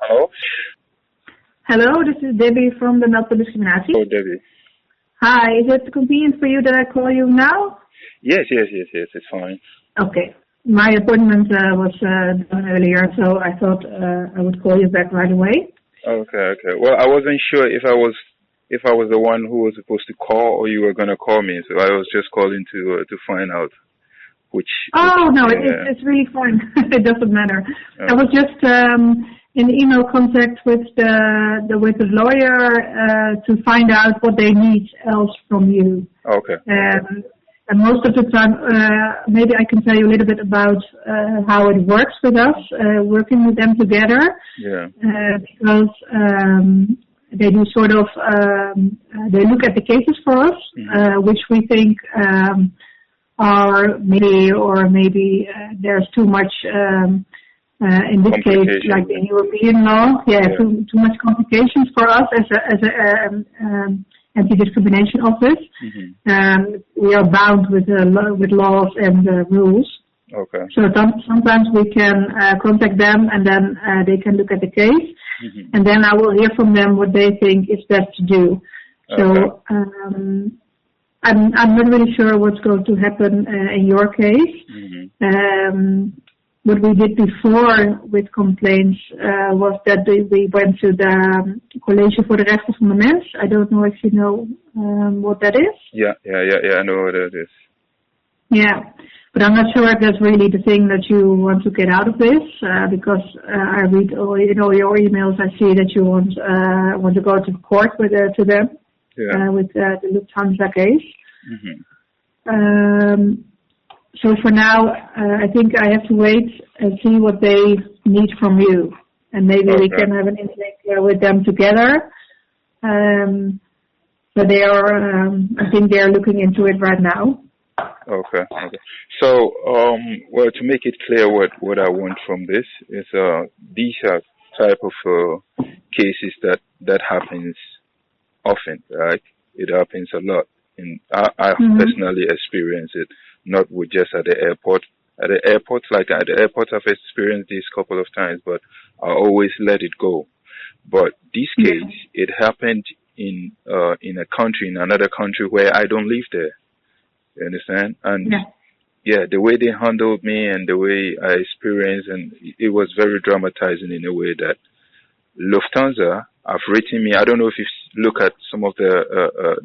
Hello? Hello, this is Debbie from the Not Discriminatie. Oh, Debbie. Hi, is it convenient for you that I call you now? Yes, it's fine. Okay. My appointment was done earlier, so I thought I would call you back right away. Okay. Well, I wasn't sure if I was the one who was supposed to call or you were going to call me, so I was just calling to find out which. No, it's really fine. It doesn't matter. I was just in email contact with the lawyer to find out what they need else from you. Okay. And most of the time, maybe I can tell you a little bit about how it works with us, working with them together. Yeah. Because they do sort of, they look at the cases for us, which we think are maybe there's too much, in this case, like in European law, too much complications for us as a anti-discrimination office. We are bound with laws and rules. Okay. So sometimes we can contact them, and then they can look at the case, and then I will hear from them what they think is best to do. Okay. So I'm not really sure what's going to happen in your case. What we did before with complaints was that we went to the College voor de Rechten van de Mens. I don't know if you know what that is. Yeah, I know what that is. Yeah, but I'm not sure if that's really the thing that you want to get out of this, because I read all your emails. I see that you want to go to court with to them with the Lufthansa case. So for now, I think I have to wait and see what they need from you, and maybe we can have an intake with them together. But they are, I think they are looking into it right now. Okay. So, well, to make it clear, what I want from this is these are type of cases that happens often, right? It happens a lot, and I personally experience it. Not with just at the airport. At the airport, I've experienced this a couple of times, but I always let it go. But this case, it happened in another country where I don't live there. You understand? And the way they handled me and the way I experienced, and it was very dramatizing in a way that Lufthansa have written me. I don't know if you look at some of the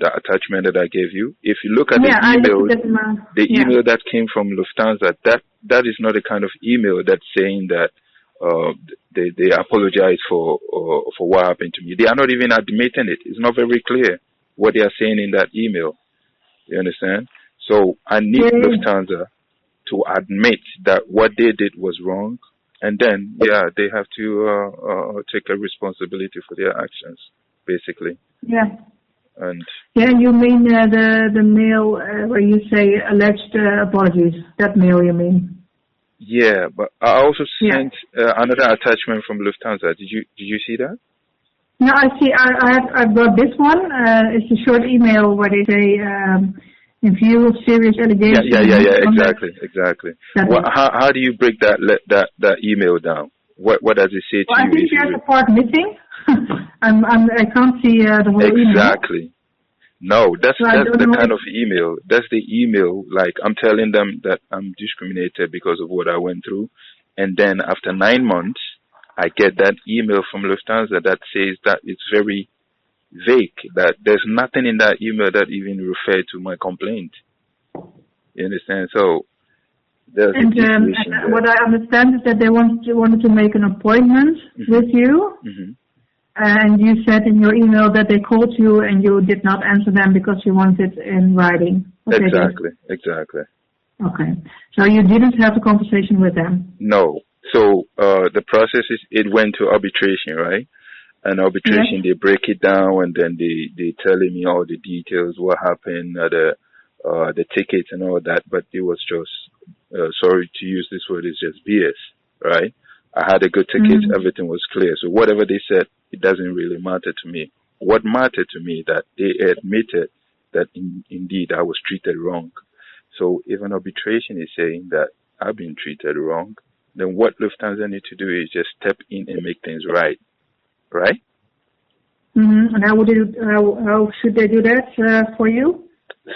attachment that I gave you. If you look at the email that came from Lufthansa, that is not the kind of email that's saying that they apologize for what happened to me. They are not even admitting it. It's not very clear what they are saying in that email. You understand? So I need Lufthansa to admit that what they did was wrong. And then, they have to take a responsibility for their actions, basically. Yeah. And you mean the mail where you say alleged apologies? That mail, you mean? Yeah, but I also sent another attachment from Lufthansa. Did you see that? No, I see. I've got this one. It's a short email where they say, in view of serious allegations. Exactly. How do you break that email down? What does it say to you? I think there's a part missing. I can't see the whole email. Exactly. No, that's the kind of email. That's the email. Like, I'm telling them that I'm discriminated because of what I went through, and then after 9 months, I get that email from Lufthansa that says that it's very vague, that there's nothing in that email that even referred to my complaint. You understand? So there's what I understand is that they wanted to make an appointment with you, and you said in your email that they called you and you did not answer them because you wanted it in writing. Exactly. Okay, so you didn't have a conversation with them? No. So the process is, it went to arbitration, right? And arbitration, they break it down, and then they telling me all the details, what happened, the tickets and all that. But it was just, sorry to use this word, it's just BS, right? I had a good ticket, everything was clear. So whatever they said, it doesn't really matter to me. What mattered to me that they admitted that indeed I was treated wrong. So if an arbitration is saying that I've been treated wrong, then what Lufthansa need to do is just step in and make things right. right? And how should they do that for you?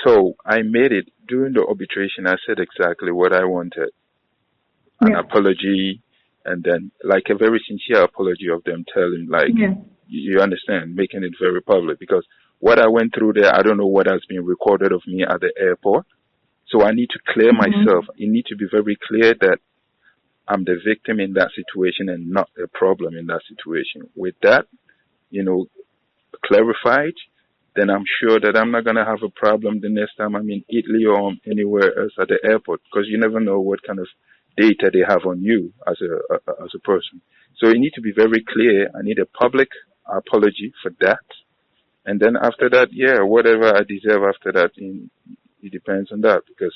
So I made it during the arbitration. I said exactly what I wanted: an apology, and then like a very sincere apology of them telling, like, you understand, making it very public, because what I went through there, I don't know what has been recorded of me at the airport. So I need to clear myself. It needs to be very clear that I'm the victim in that situation and not a problem in that situation. With that, clarified, then I'm sure that I'm not going to have a problem the next time I'm in Italy or anywhere else at the airport, because you never know what kind of data they have on you as a person. So it needs to be very clear. I need a public apology for that. And then after that, whatever I deserve after that, it depends on that, because,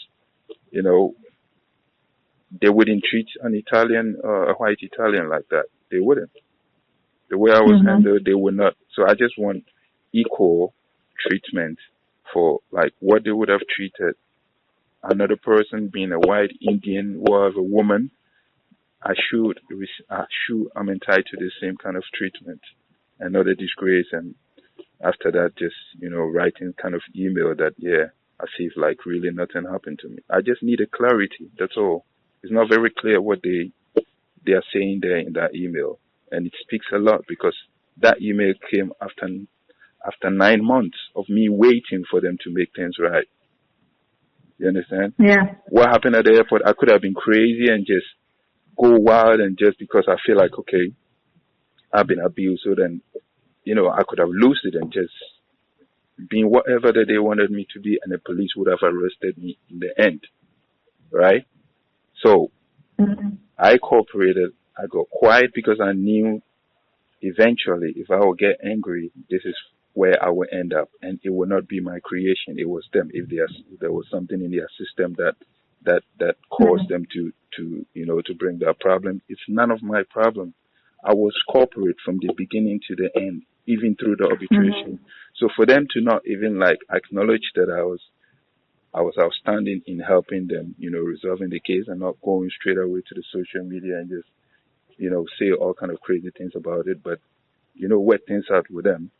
they wouldn't treat an Italian, a white Italian like that. They wouldn't. The way I was handled, they would not. So I just want equal treatment for like what they would have treated another person, being a white, Indian, or a woman. I'm entitled to the same kind of treatment and not a disgrace. And after that, just, writing kind of email that, as if like really nothing happened to me. I just need a clarity. That's all. It's not very clear what they are saying there in that email. And it speaks a lot, because that email came after 9 months of me waiting for them to make things right. You understand? Yeah. What happened at the airport, I could have been crazy and just go wild, and just because I feel like, okay, I've been abused, so then, I could have lost it and just been whatever that they wanted me to be, and the police would have arrested me in the end. Right? So, I cooperated. I got quiet because I knew eventually if I would get angry, this is where I would end up, and it would not be my creation. It was them. If there was something in their system that caused them to bring that problem, it's none of my problem. I was corporate from the beginning to the end, even through the arbitration. So for them to not even like acknowledge that I was outstanding in helping them, resolving the case, and not going straight away to the social media and just, say all kind of crazy things about it, but, work things out with them.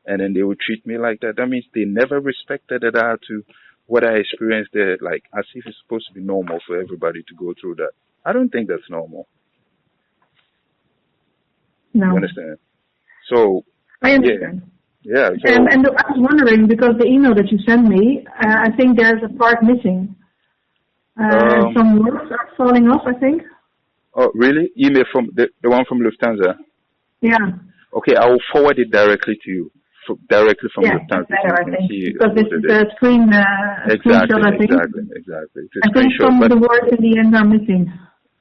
And then they would treat me like that. That means they never respected that I had to, what I experienced there, like, as if it's supposed to be normal for everybody to go through that. I don't think that's normal. No. You understand? So, I understand. Yeah. So, and I was wondering, because the email that you sent me, I think there's a part missing. Some words are falling off, I think. Oh, really? Email from the one from Lufthansa? Yeah. Okay, I will forward it directly to you, directly from Lufthansa. That's better, I think, because this is a screenshot, I think. Exactly. It's a I think some of the words in the end are missing.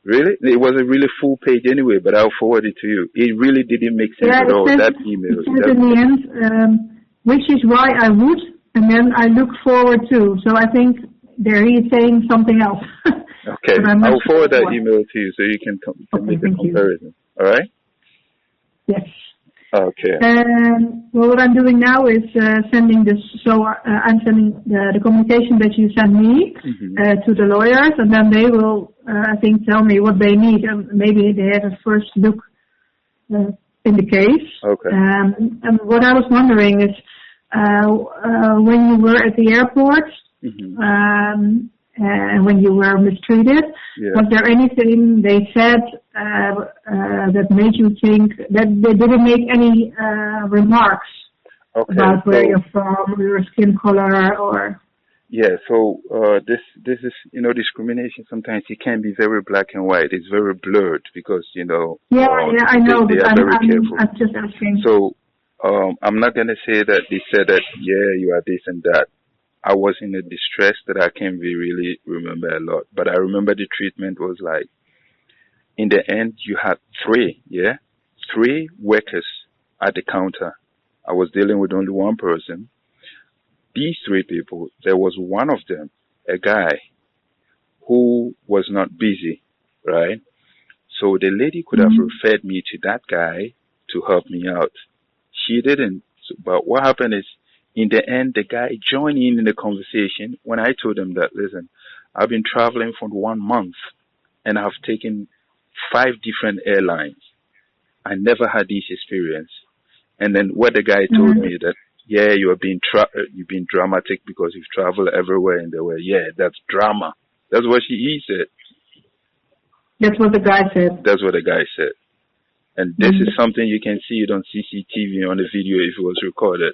Really? It was a really full page anyway, but I'll forward it to you. It really didn't make sense at all, that email. It says in the end, which is why I would, and then I look forward to. So I think there he is saying something else. Okay, I'll forward that email to you so you can make a comparison. All right? Yes. Okay. Well, what I'm doing now is sending this. So I'm sending the communication that you send me to the lawyers, and then they will, I think, tell me what they need, and maybe they have a first look in the case. Okay. And what I was wondering is, when you were at the airport, and when you were mistreated, was there anything they said that made you think that they didn't make any remarks about where you're from, or your skin color, or? Yeah, so this is, discrimination. Sometimes it can be very black and white. It's very blurred because, I know, they are very careful. I'm just asking. So I'm not going to say that they said that, you are this and that. I was in a distress that I can't really remember a lot. But I remember the treatment was like, in the end, you had three workers at the counter. I was dealing with only one person. These three people, there was one of them, a guy, who was not busy, right? So the lady could have referred me to that guy to help me out. She didn't. But what happened is, in the end, the guy joined in the conversation when I told him that, listen, I've been traveling for 1 month and I've taken 5 different airlines. I never had this experience. And then what the guy told me that, yeah, you've been dramatic because you've traveled everywhere in the world. Yeah, that's drama. That's what he said. That's what the guy said. That's what the guy said. And this is something you can see it on CCTV on the video if it was recorded.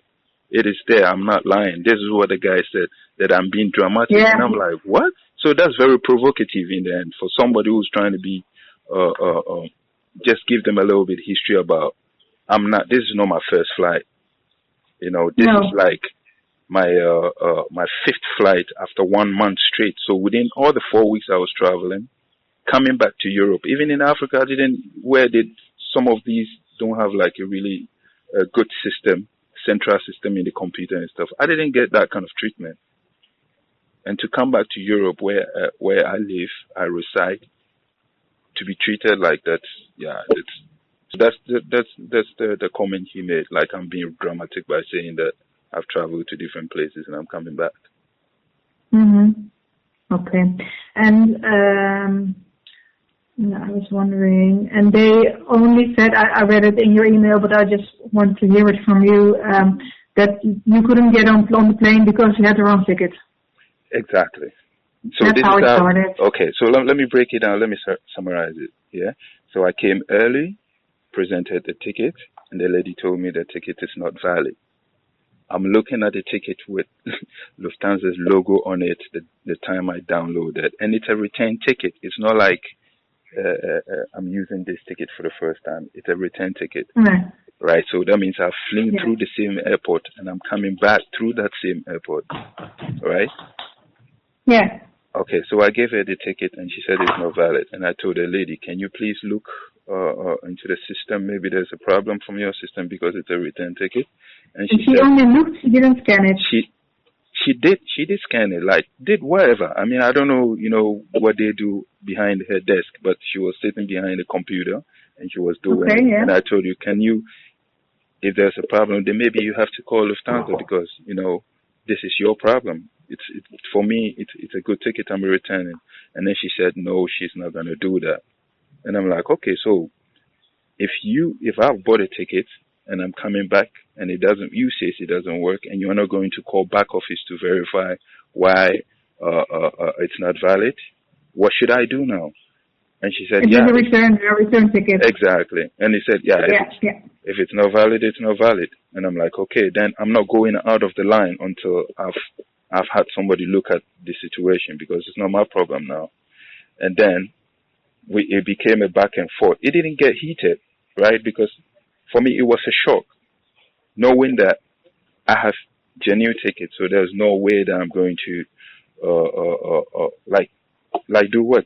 It is there. I'm not lying. This is what the guy said, that I'm being dramatic. Yeah. And I'm like, what? So that's very provocative in the end for somebody who's trying to be, just give them a little bit history about, this is not my first flight. You know, this is like my fifth flight after 1 month straight. So within all the 4 weeks I was traveling, coming back to Europe, even in Africa, some of these don't have like a really good system, central system in the computer and stuff. I didn't get that kind of treatment. And to come back to Europe where I live, I reside, to be treated like that, yeah, that's the comment he made. Like I'm being dramatic by saying that I've traveled to different places and I'm coming back. Okay. And I was wondering, and they only said, I read it in your email, but I just want to hear it from you, that you couldn't get on the plane because you had the wrong ticket. Exactly. So that's how it started. Okay, so let me break it down. Let me summarize it. Yeah. So I came early, presented the ticket, and the lady told me the ticket is not valid. I'm looking at the ticket with Lufthansa's logo on it the time I downloaded, and it's a return ticket. It's not like I'm using this ticket for the first time. It's a return ticket. Right? So that means I've flown through the same airport and I'm coming back through that same airport. Right? Yeah. Okay, so I gave her the ticket and she said it's not valid. And I told the lady, can you please look into the system? Maybe there's a problem from your system because it's a return ticket. And she said, only looked, she didn't scan it. She did scan it, like, did whatever. I mean, I don't know, what they do behind her desk, but she was sitting behind the computer and she was doing it. Yeah. And I told you, if there's a problem, then maybe you have to call Lufthansa because, this is your problem. It's for me, it's a good ticket I'm returning. And then she said, no, she's not going to do that. And I'm like, okay, so if I've bought a ticket and I'm coming back and you say it doesn't work and you're not going to call back office to verify why it's not valid, what should I do now? And she said, it's a return ticket. Exactly. And he said, if it's not valid, it's not valid. And I'm like, okay, then I'm not going out of the line until I've had somebody look at the situation because it's not my problem now. And then it became a back and forth. It didn't get heated, right? Because for me, it was a shock, knowing that I have genuine tickets, so there's no way that I'm going to, do what?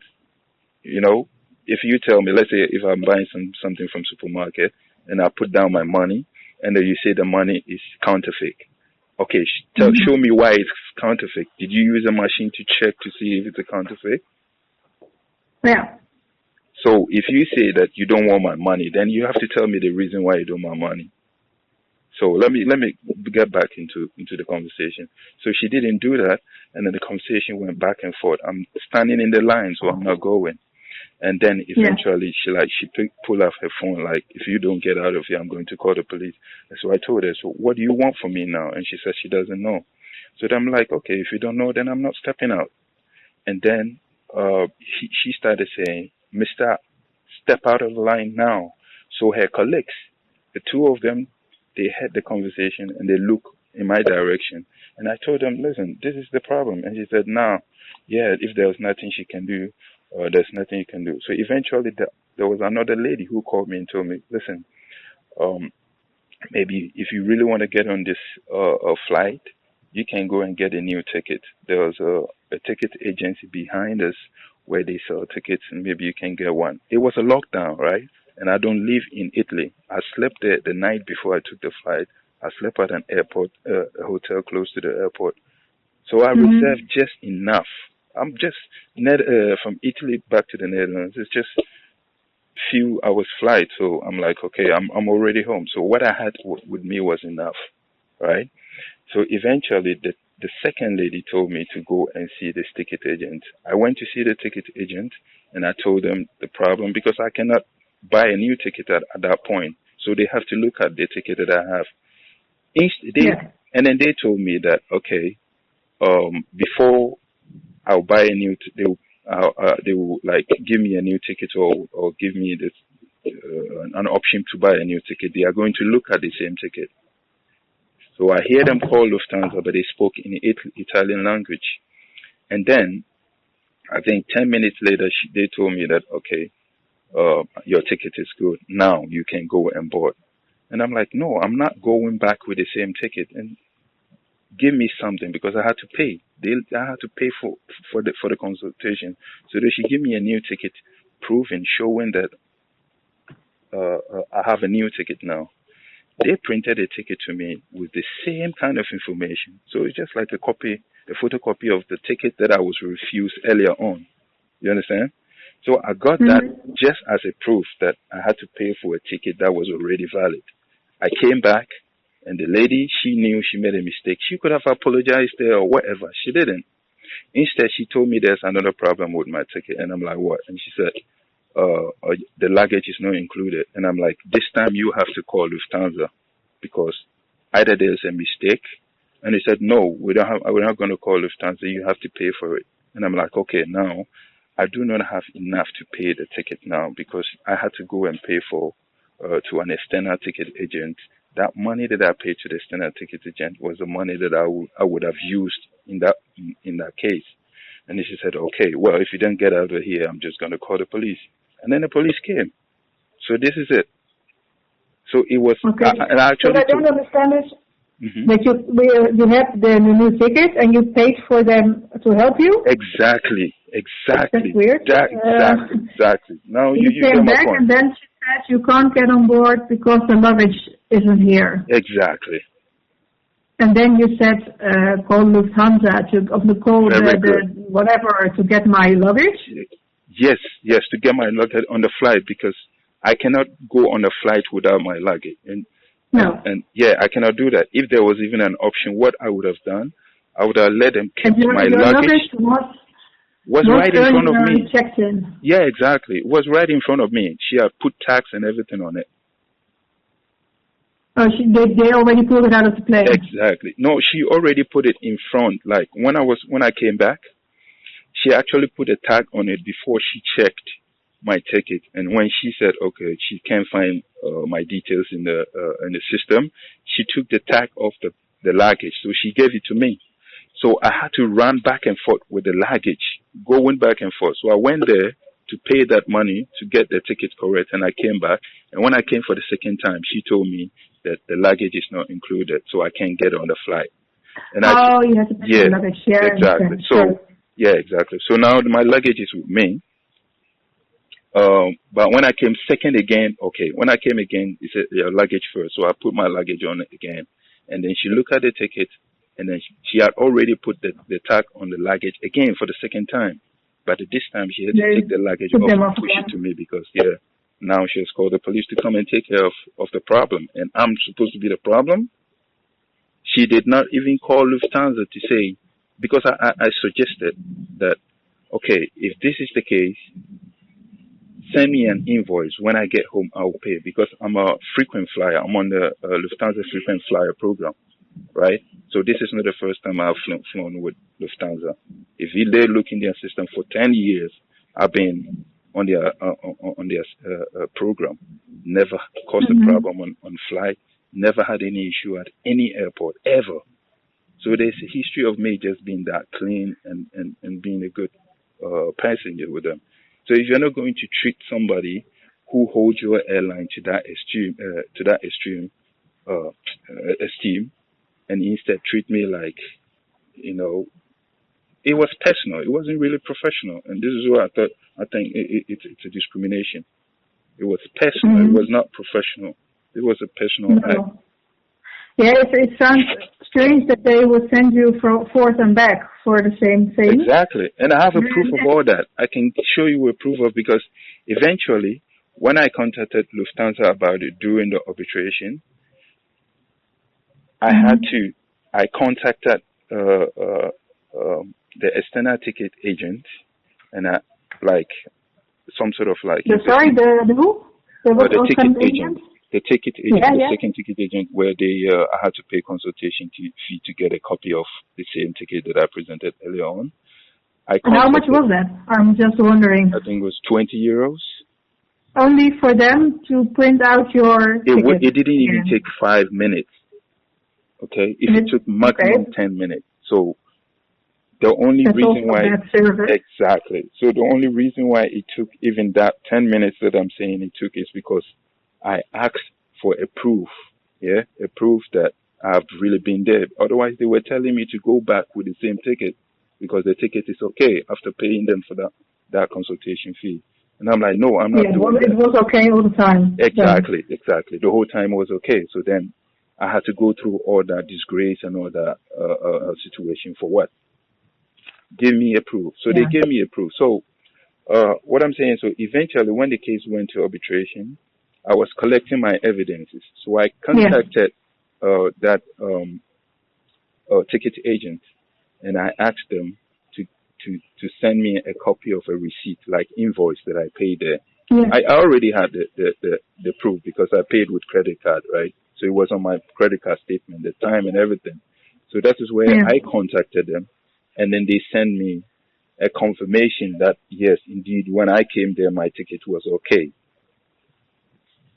If you tell me, let's say if I'm buying something from supermarket and I put down my money and then you say the money is counterfeit. Okay, show me why it's counterfeit. Did you use a machine to check to see if it's a counterfeit? Yeah. So if you say that you don't want my money, then you have to tell me the reason why you don't want my money. So let me get back into the conversation. So she didn't do that, and then the conversation went back and forth. I'm standing in the line, so I'm not going. And then eventually she pulled off her phone, like, if you don't get out of here, I'm going to call the police. And so I told her, so what do you want from me now? And she said she doesn't know. So then I'm like, okay, if you don't know, then I'm not stepping out. And then she started saying, Mr. Step out of the line now. So her colleagues, the two of them, they had the conversation and they look in my direction. And I told them, listen, this is the problem. And she said, no, if there was nothing she can do, there's nothing you can do. So eventually there was another lady who called me and told me, listen, maybe if you really want to get on this flight, you can go and get a new ticket. There was a ticket agency behind us where they sell tickets and maybe you can get one. It was a lockdown, right? And I don't live in Italy. I slept there the night before I took the flight. I slept at an airport, a hotel close to the airport. So I reserved just enough. I'm just from Italy back to the Netherlands. It's just few hours flight. So I'm like, okay, I'm already home. So what I had with me was enough, right? So eventually the second lady told me to go and see this ticket agent. I went to see the ticket agent and I told them the problem because I cannot buy a new ticket at that point. so they have to look at the ticket that I have. Yeah. And then they told me that, okay, before I'll buy a new, they will like give me a new ticket, or give me this an option to buy a new ticket. They are going to look at the same ticket. So I hear them call Lufthansa, but they spoke in Italian language. And then I think 10 minutes later, they told me that, okay, your ticket is good. Now you can go and board. And I'm like, no, I'm not going back with the same ticket. And give me something, because I had to pay. I had to pay for the consultation. So they should give me a new ticket, proving, showing that I have a new ticket now. They printed a ticket to me with the same kind of information. So it's just like a photocopy of the ticket that I was refused earlier on. You understand? So I got that just as a proof that I had to pay for a ticket that was already valid. I came back, and the lady, she knew she made a mistake. She could have apologized there or whatever. She didn't. Instead, she told me there's another problem with my ticket. And I'm like, what? And she said, the luggage is not included. And I'm like, this time you have to call Lufthansa, because either there's a mistake. And they said, no, we're not going to call Lufthansa. You have to pay for it. And I'm like, okay, now I do not have enough to pay the ticket now, because I had to go and pay for to an external ticket agent. That money that I paid to the external ticket agent was the money that I would have used in that case. And she said, okay, well, if you don't get out of here, I'm just going to call the police. And then the police came. So this is it. So it was, okay. And I actually. What I don't understand is that you had the new ticket and you paid for them to help you? Exactly. That's weird. Exactly. Now you came back, and then she said you can't get on board because the luggage isn't here. Exactly. And then you said call Lufthansa whatever to get my luggage? Yes, to get my luggage on the flight, because I cannot go on a flight without my luggage. And I cannot do that. If there was even an option, what I would have done, I would have let them keep my luggage. Was right in front of me. Checked in. Yeah, exactly. It was right in front of me. She had put tags and everything on it. Oh, they already pulled it out of the plane. Exactly. No, she already put it in front. Like when I came back, she actually put a tag on it before she checked my ticket. And when she said, okay, she can't find my details in the system, she took the tag off the luggage. So she gave it to me. So I had to run back and forth with the luggage, going back and forth. So I went there to pay that money to get the ticket correct, and I came back. And when I came for the second time, she told me that the luggage is not included, so I can't get on the flight. And you have to pay the luggage. Yeah, exactly. Exactly. So now my luggage is with me. But when I came second again, when I came again, it said your luggage first. So I put my luggage on it again. And then she looked at the ticket, and then she had already put the tag on the luggage again for the second time. But this time she had to take the luggage off and push it to me, because, now she has called the police to come and take care of the problem. And I'm supposed to be the problem. She did not even call Lufthansa to say, because I suggested that, okay, if this is the case, send me an invoice. When I get home, I'll pay, because I'm a frequent flyer. I'm on the Lufthansa frequent flyer program, right? So this is not the first time I've flown with Lufthansa. If they look in their system for 10 years, I've been on their program. Never caused a problem on flight. Never had any issue at any airport, ever. So there's a history of me just being that clean and being a good passenger with them. So if you're not going to treat somebody who holds your airline to that extreme esteem, and instead treat me like, it was personal. It wasn't really professional, and this is what I think it's a discrimination. It was personal. It was not professional. It was a personal act. Yeah, it sounds strange that they would send you forth and back for the same thing. Exactly. And I have a proof of all that. I can show you a proof of, because eventually, when I contacted Lufthansa about it during the arbitration, I contacted the external ticket agent, and some sort of like... The who? The ticket agent. The ticket agent, Yeah, the yeah. second ticket agent, where I had to pay consultation fee to get a copy of the same ticket that I presented earlier on. I And how much contacted, was that? I'm just wondering. I think it was 20 euros. Only for them to print out your ticket It didn't even again. take 5 minutes. Okay, if it took maximum Okay, 10 minutes. So the only that's reason also why, bad service. exactly. So the only reason why it took even that 10 minutes that I'm saying it took is because I asked for a proof. Yeah, a proof that I've really been there. Otherwise, they were telling me to go back with the same ticket because the ticket is okay after paying them for that consultation fee. And I'm like, no, I'm not Yeah, doing it that. was okay all the time. Then. Exactly. The whole time was okay. So then I had to go through all that disgrace and all that situation for what? Give me a proof. So they Yeah, gave me a proof. So what I'm saying, so eventually when the case went to arbitration, I was collecting my evidences. So I yeah, contacted that ticket agent and I asked them to send me a copy of a receipt, like invoice that I paid there. yeah, I already had the proof because I paid with credit card, right? So it was on my credit card statement, the time and everything. So that is where yeah, I contacted them, and then they sent me a confirmation that yes, indeed, when I came there, my ticket was okay.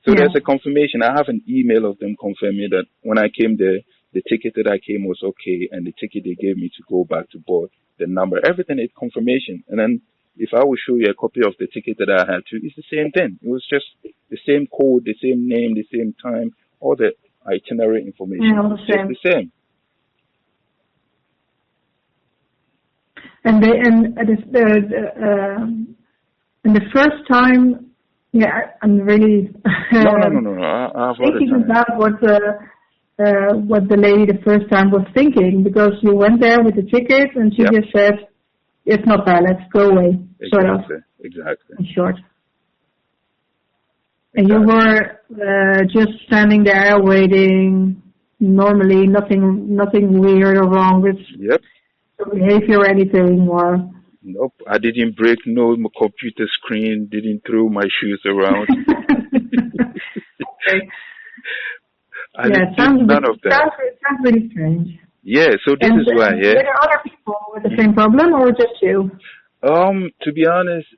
So yeah, there's a confirmation. I have an email of them confirming that when I came there, the ticket that I came was okay, and the ticket they gave me to go back to board, the number, everything is confirmation. And then if I will show you a copy of the ticket that I had too, it's the same thing. It was just the same code, the same name, the same time, all the itinerary yeah, information all was the just same. the same. And the first time, yeah, I'm really No. I have all the thinking time. about what the lady the first time was thinking, because you went there with the ticket and she Yep, just said, it's not valid, go away, sort of, exactly. in short. And you were just standing there waiting, normally nothing weird or wrong with Yep. your behavior or anything, or... Nope. I didn't break no computer screen, didn't throw my shoes around. Okay. I Yeah, did none of that. it sounds really strange. Yeah, so this And is why, were yeah. there other people with the same problem or just you? To be honest,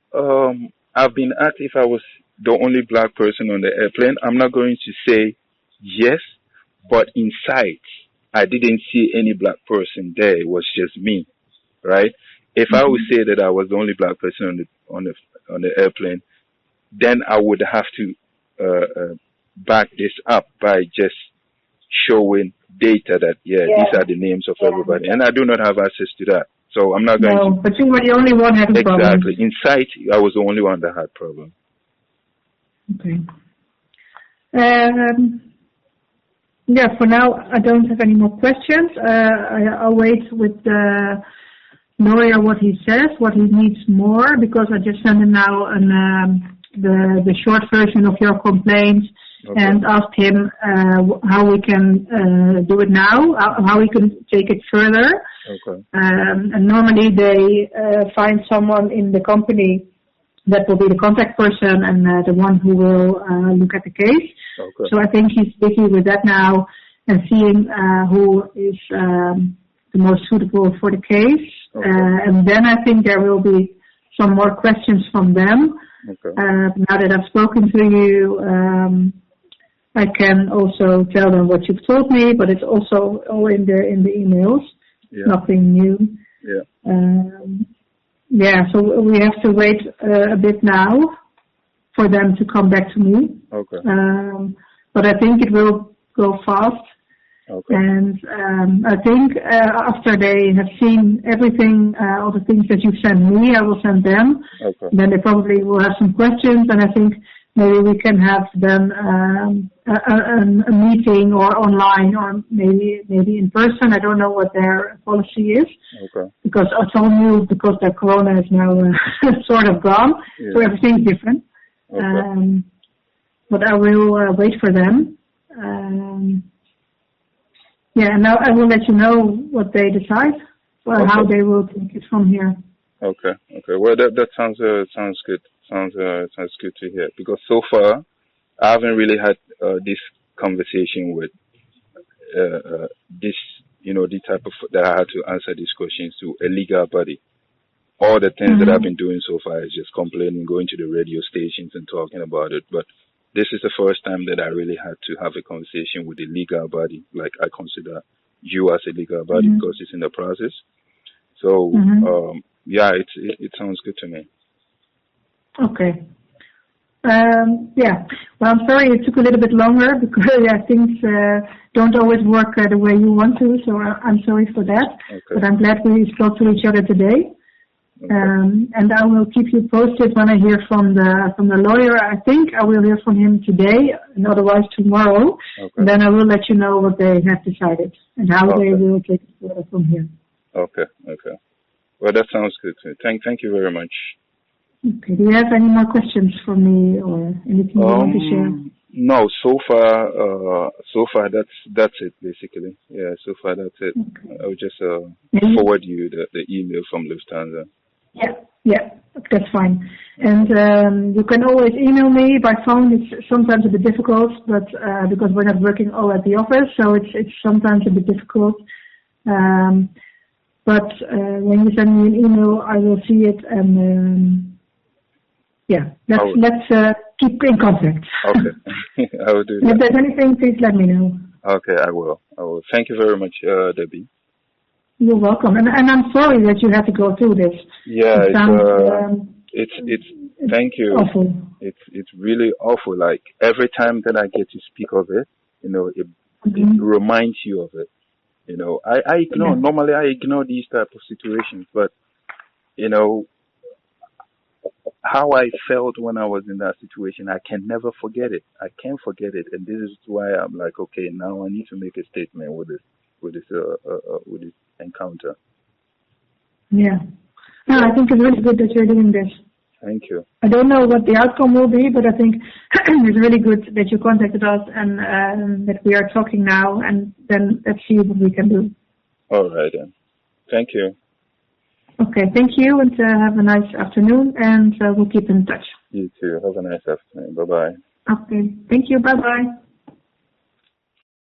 I've been asked if I was the only black person on the airplane. I'm not going to say yes, but in sight, I didn't see any black person there. It was just me, right? If I would say that I was the only black person on the airplane, then I would have to back this up by just showing data that these Yeah. are the names of Yeah. everybody, and I do not have access to that, so I'm not going No, to. but you were the only one having problems. Exactly. In sight, I was the only one that had problem. Okay. Yeah, for now, I don't have any more questions. I'll wait with the lawyer what he says, what he needs more, because I just sent him now the short version of your complaint. Okay. And asked him how we can do it now, how we can take it further. Okay. And normally they find someone in the company that will be the contact person and the one who will look at the case. Okay. So I think he's busy with that now and seeing who is the most suitable for the case. Okay. And then I think there will be some more questions from them. Okay. Now that I've spoken to you, I can also tell them what you've told me, but it's also all in the emails. Yeah. Nothing new. Yeah. So we have to wait a bit now for them to come back to me. Okay. But I think it will go fast. Okay. And I think after they have seen everything, all the things that you sent me, I will send them. Okay. Then they probably will have some questions, and I think maybe we can have then a meeting or online or maybe in person. I don't know what their policy is. Okay. Because I told you because the corona is now sort of gone, so everything's different. Okay. But I will wait for them. And now I will let you know what they decide, or okay. How they will take it from here. Okay. Well, that sounds good. Sounds good to hear, because so far I haven't really had this conversation with this, the type of that I had to answer these questions to a legal body. All the things that I've been doing so far is just complaining, going to the radio stations and talking about it. But this is the first time that I really had to have a conversation with a legal body. Like I consider you as a legal body because it's in the process. So yeah, it sounds good to me. Okay. Yeah. Well, I'm sorry it took a little bit longer because things don't always work the way you want to. So I'm sorry for that. Okay. But I'm glad we spoke to each other today. Okay. And I will keep you posted when I hear from the lawyer. I think I will hear from him today, and otherwise tomorrow. Okay. And then I will let you know what they have decided and how they will take it further from here. Okay. Okay. Well, that sounds good. Thank you very much. Okay. Do you have any more questions for me or anything you want to share? No. So far that's it basically. Yeah. So far that's it. Okay. I'll just forward you the email from Lufthansa. Yeah, that's fine. And you can always email me by phone. It's sometimes a bit difficult, but because we're not working all at the office, so it's sometimes a bit difficult. But when you send me an email, I will see it, and let's keep in contact. Okay, I will do that. If there's anything, please let me know. Okay, I will. Thank you very much, Debbie. You're welcome, and I'm sorry that you had to go through this. Yeah, it's thank you. Awful. It's really awful. Like every time that I get to speak of it, it reminds you of it. I ignore normally I ignore these type of situations, but how I felt when I was in that situation, I can never forget it. I can't forget it, and this is why I'm like, okay, now I need to make a statement with this encounter. Yeah. No, I think it's really good that you're doing this. Thank you. I don't know what the outcome will be, but I think it's really good that you contacted us and that we are talking now, and then let's see what we can do. All right, then. Thank you. Okay, thank you, and have a nice afternoon, and we'll keep in touch. You too. Have a nice afternoon. Bye-bye. Okay, thank you. Bye-bye.